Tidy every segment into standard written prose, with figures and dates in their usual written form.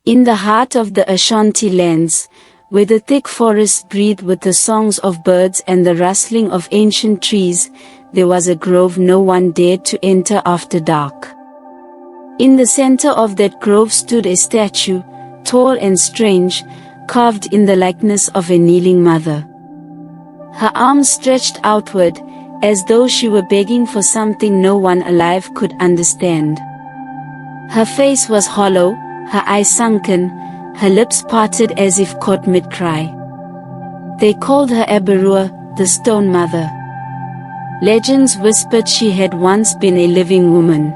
In the heart of the Ashanti lands, where the thick forests breathed with the songs of birds and the rustling of ancient trees, there was a grove no one dared to enter after dark. In the center of that grove stood a statue, tall and strange, carved in the likeness of a kneeling mother. Her arms stretched outward, as though she were begging for something no one alive could understand. Her face was hollow, her eyes sunken, her lips parted as if caught mid-cry. They called her Aberewa, the Stone Mother. Legends whispered she had once been a living woman.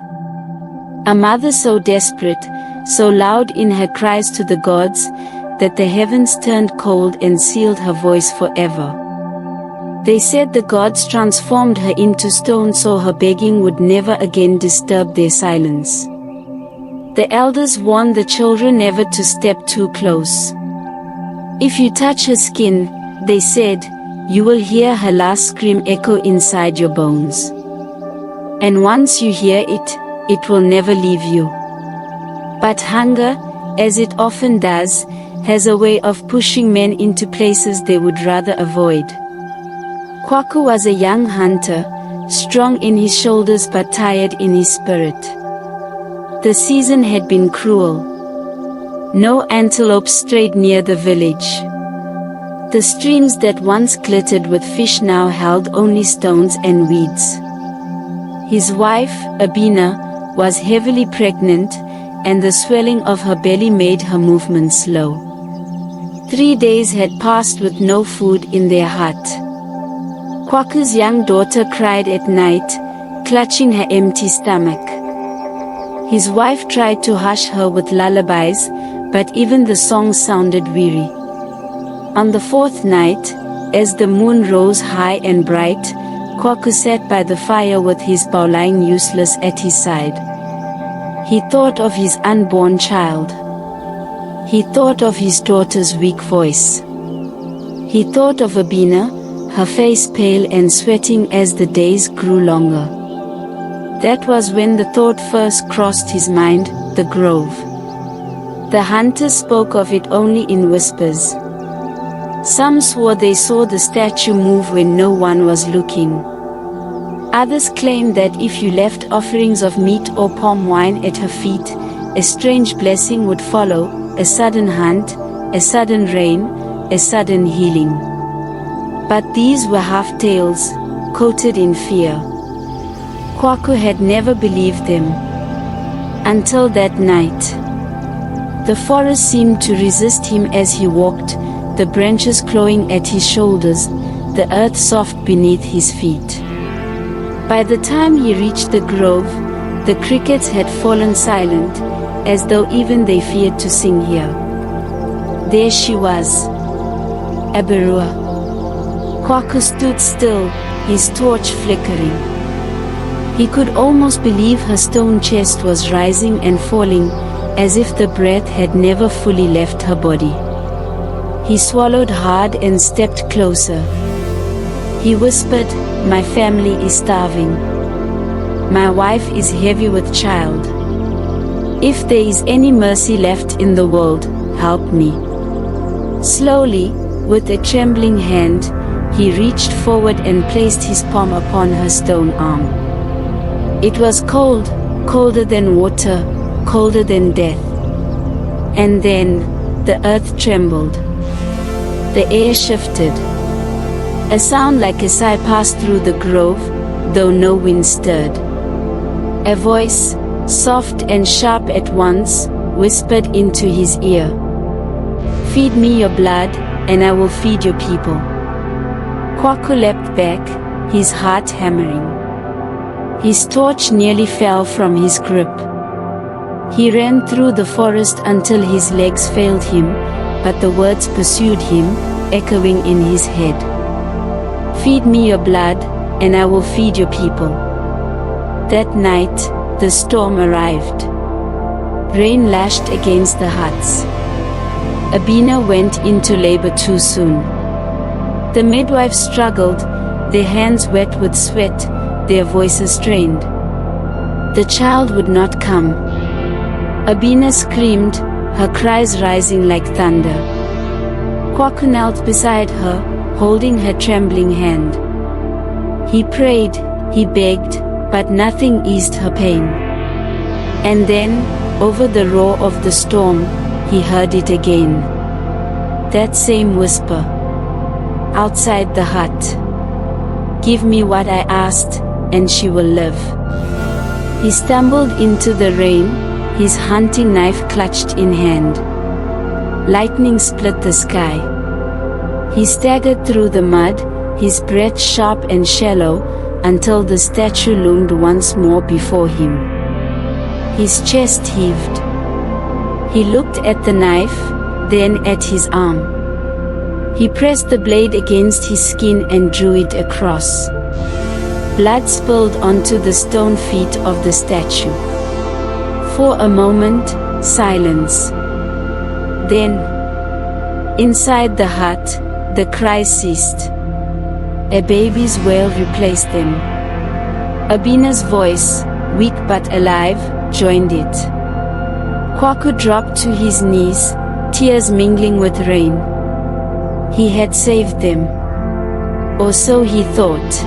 A mother so desperate, so loud in her cries to the gods, that the heavens turned cold and sealed her voice forever. They said the gods transformed her into stone so her begging would never again disturb their silence. The elders warned the children never to step too close. If you touch her skin, they said, you will hear her last scream echo inside your bones. And once you hear it, it will never leave you. But hunger, as it often does, has a way of pushing men into places they would rather avoid. Kwaku was a young hunter, strong in his shoulders but tired in his spirit. The season had been cruel. No antelope strayed near the village. The streams that once glittered with fish now held only stones and weeds. His wife, Abina, was heavily pregnant, and the swelling of her belly made her movements slow. 3 days had passed with no food in their hut. Kwaku's young daughter cried at night, clutching her empty stomach. His wife tried to hush her with lullabies, but even the songs sounded weary. On the 4th night, as the moon rose high and bright, Kwaku sat by the fire with his bow lying useless at his side. He thought of his unborn child. He thought of his daughter's weak voice. He thought of Abina, her face pale and sweating as the days grew longer. That was when the thought first crossed his mind, the grove. The hunters spoke of it only in whispers. Some swore they saw the statue move when no one was looking. Others claimed that if you left offerings of meat or palm wine at her feet, a strange blessing would follow, a sudden hunt, a sudden rain, a sudden healing. But these were half-tales, coated in fear. Kwaku had never believed them. Until that night. The forest seemed to resist him as he walked, the branches clawing at his shoulders, the earth soft beneath his feet. By the time he reached the grove, the crickets had fallen silent, as though even they feared to sing here. There she was, Aberewa. Kwaku stood still, his torch flickering. He could almost believe her stone chest was rising and falling, as if the breath had never fully left her body. He swallowed hard and stepped closer. He whispered, "My family is starving. My wife is heavy with child. If there is any mercy left in the world, help me." Slowly, with a trembling hand, he reached forward and placed his palm upon her stone arm. It was cold, colder than water, colder than death. And then, the earth trembled. The air shifted. A sound like a sigh passed through the grove, though no wind stirred. A voice, soft and sharp at once, whispered into his ear, "Feed me your blood, and I will feed your people." Kwaku leapt back, his heart hammering. His torch nearly fell from his grip. He ran through the forest until his legs failed him, but the words pursued him, echoing in his head. "Feed me your blood, and I will feed your people." That night, the storm arrived. Rain lashed against the huts. Abina went into labor too soon. The midwives struggled, their hands wet with sweat, their voices strained. The child would not come. Abina screamed, her cries rising like thunder. Kwaku knelt beside her, holding her trembling hand. He prayed, he begged, but nothing eased her pain. And then, over the roar of the storm, he heard it again. That same whisper. Outside the hut. "Give me what I asked, and she will live." He stumbled into the rain, his hunting knife clutched in hand. Lightning split the sky. He staggered through the mud, his breath sharp and shallow, until the statue loomed once more before him. His chest heaved. He looked at the knife, then at his arm. He pressed the blade against his skin and drew it across. Blood spilled onto the stone feet of the statue. For a moment, silence. Then, inside the hut, the cries ceased. A baby's wail replaced them. Abina's voice, weak but alive, joined it. Kwaku dropped to his knees, tears mingling with rain. He had saved them. Or so he thought.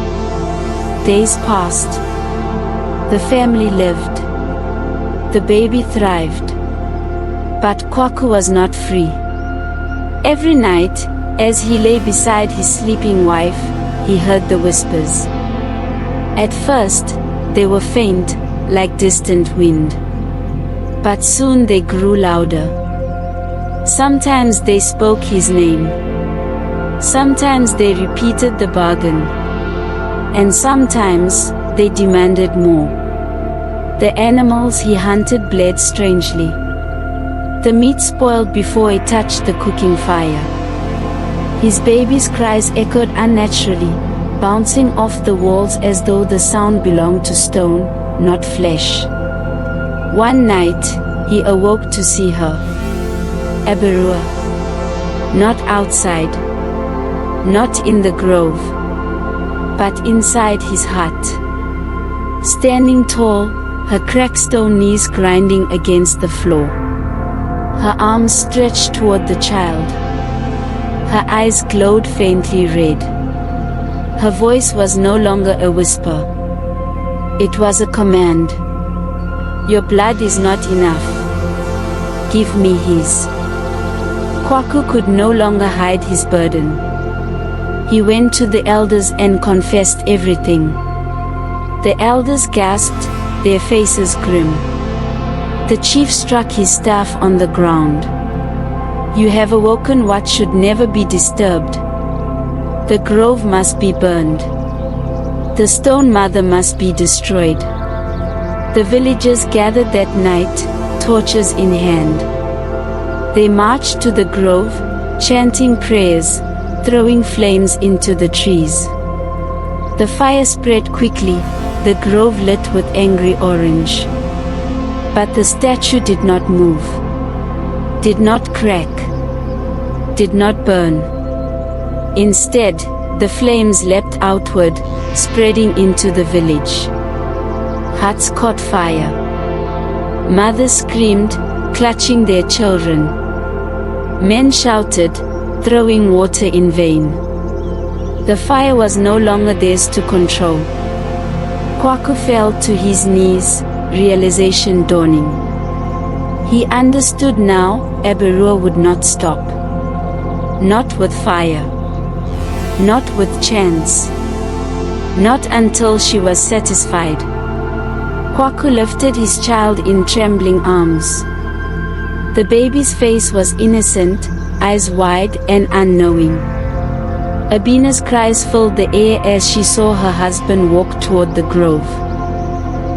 Days passed. The family lived. The baby thrived. But Kwaku was not free. Every night, as he lay beside his sleeping wife, he heard the whispers. At first, they were faint, like distant wind. But soon they grew louder. Sometimes they spoke his name. Sometimes they repeated the bargain. And sometimes, they demanded more. The animals he hunted bled strangely. The meat spoiled before it touched the cooking fire. His baby's cries echoed unnaturally, bouncing off the walls as though the sound belonged to stone, not flesh. One night, he awoke to see her. Aberewa. Not outside. Not in the grove. But inside his hut. Standing tall, her cracked stone knees grinding against the floor. Her arms stretched toward the child. Her eyes glowed faintly red. Her voice was no longer a whisper. It was a command. Your blood is not enough. Give me his. Kwaku could no longer hide his burden. He went to the elders and confessed everything. The elders gasped, their faces grim. The chief struck his staff on the ground. You have awoken what should never be disturbed. The grove must be burned. The stone mother must be destroyed. The villagers gathered that night, torches in hand. They marched to the grove, chanting prayers, throwing flames into the trees. The fire spread quickly, the grove lit with angry orange. But the statue did not move, did not crack, did not burn. Instead, the flames leapt outward, spreading into the village. Huts caught fire. Mothers screamed, clutching their children. Men shouted, throwing water in vain. The fire was no longer theirs to control. Kwaku fell to his knees, realization dawning. He understood now, Aberewa would not stop. Not with fire. Not with chance. Not until she was satisfied. Kwaku lifted his child in trembling arms. The baby's face was innocent, eyes wide and unknowing. Abina's cries filled the air as she saw her husband walk toward the grove.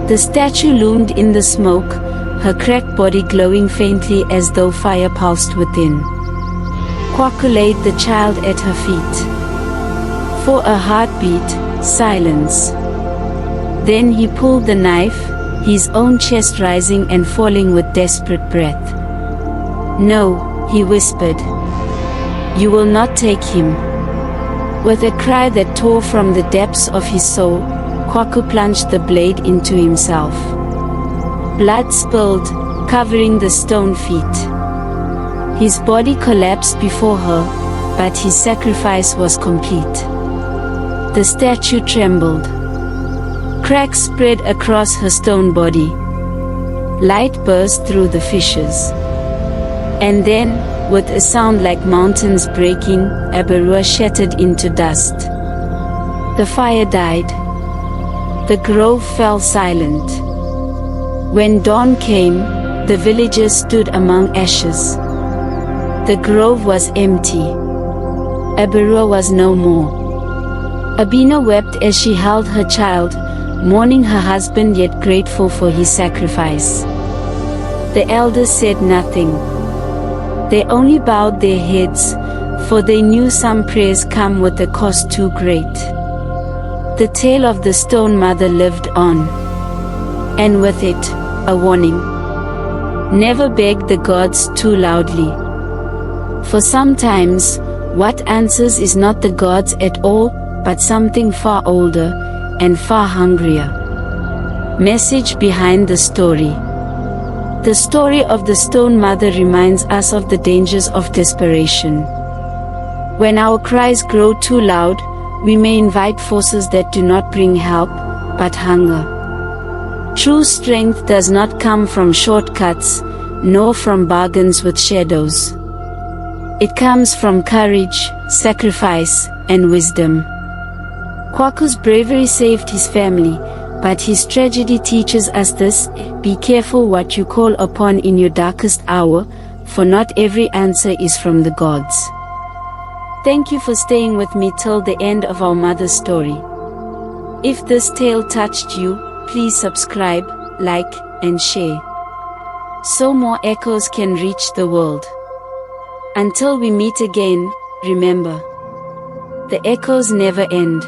The statue loomed in the smoke, her cracked body glowing faintly as though fire pulsed within. Kwaku laid the child at her feet. For a heartbeat, silence. Then he pulled the knife, his own chest rising and falling with desperate breath. No, he whispered. You will not take him. With a cry that tore from the depths of his soul, Kwaku plunged the blade into himself. Blood spilled, covering the stone feet. His body collapsed before her, but his sacrifice was complete. The statue trembled. Cracks spread across her stone body. Light burst through the fissures. And then, with a sound like mountains breaking, Aberewa shattered into dust. The fire died. The grove fell silent. When dawn came, the villagers stood among ashes. The grove was empty. Aberewa was no more. Abina wept as she held her child, mourning her husband yet grateful for his sacrifice. The elders said nothing. They only bowed their heads, for they knew some prayers come with a cost too great. The tale of the stone mother lived on. And with it, a warning. Never beg the gods too loudly. For sometimes, what answers is not the gods at all, but something far older, and far hungrier. Message behind the story. The story of the stone mother reminds us of the dangers of desperation. When our cries grow too loud, we may invite forces that do not bring help, but hunger. True strength does not come from shortcuts, nor from bargains with shadows. It comes from courage, sacrifice, and wisdom. Kwaku's bravery saved his family, but his tragedy teaches us this: be careful what you call upon in your darkest hour, for not every answer is from the gods. Thank you for staying with me till the end of our mother's story. If this tale touched you, please subscribe, like, and share, so more echoes can reach the world. Until we meet again, remember, the echoes never end.